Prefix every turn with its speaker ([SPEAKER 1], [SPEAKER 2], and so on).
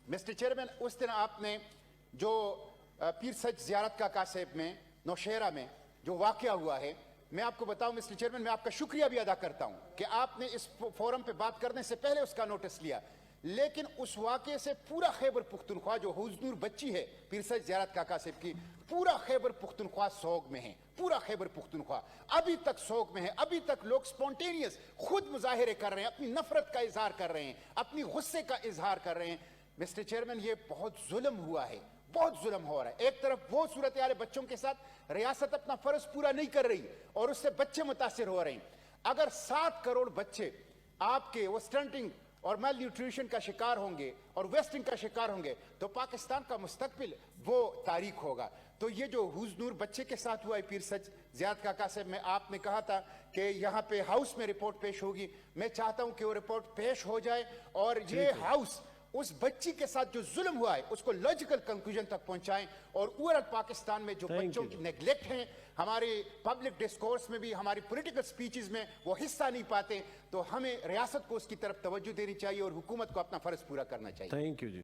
[SPEAKER 1] Mister chairman, उस दिन आपने जो पीर सच जियारत का कासेब में नौशेरा में जो वाकया हुआ है, मैं आपको बताऊं मिस्टर चेयरमैन, मैं आपका शुक्रिया भी अदा करता हूं कि आपने इस फोरम पे बात करने से पहले उसका नोटिस लिया। लेकिन उस वाकये से पूरा खैबर पुख्तनख्वा, जो हुजनूर बच्ची है पीर सच जियारत का कासेब की, पूरा खैबर पुख्तनख्वा सोग में है। पूरा खैबर पुख्तनख्वा अभी तक सोग में है। अभी तक लोग स्पॉन्टेनियस खुद मुजाहिरे कर रहे हैं, अपनी नफरत का इजहार कर रहे हैं, अपनी गुस्से का इजहार कर रहे हैं। मिस्टर चेयरमैन, ये बहुत जुल्म हुआ है, बहुत जुल्म हो रहा है। एक तरफ वो सूरत हाल बच्चों के साथ, रियासत अपना फर्ज पूरा नहीं कर रही और उससे बच्चे मुतासिर हो रहे हैं। अगर 7 करोड़ बच्चे आपके वो स्टंटिंग और मेल न्यूट्रिशन का शिकार होंगे और वेस्टिंग का शिकार होंगे तो पाकिस्तान का मुस्तकबिल वो तारीख होगा। तो ये जो हुजनूर बच्चे के साथ हुआ है पीर सच जियारत का कासेब में, आपने कहा था कि यहाँ पे हाउस में रिपोर्ट पेश होगी। मैं चाहता हूं कि वो रिपोर्ट पेश हो जाए और ये हाउस उस बच्ची के साथ जो जुल्म हुआ है उसको लॉजिकल कंक्लूजन तक पहुंचाएं। और ओवरऑल पाकिस्तान में जो बच्चों की नेग्लेक्ट हैं, हमारे पब्लिक डिस्कोर्स में भी, हमारी पॉलिटिकल स्पीचेस में वो हिस्सा नहीं पाते, तो हमें रियासत को उसकी तरफ तवज्जो देनी चाहिए और हुकूमत को अपना फर्ज पूरा करना चाहिए।
[SPEAKER 2] Thank you ji.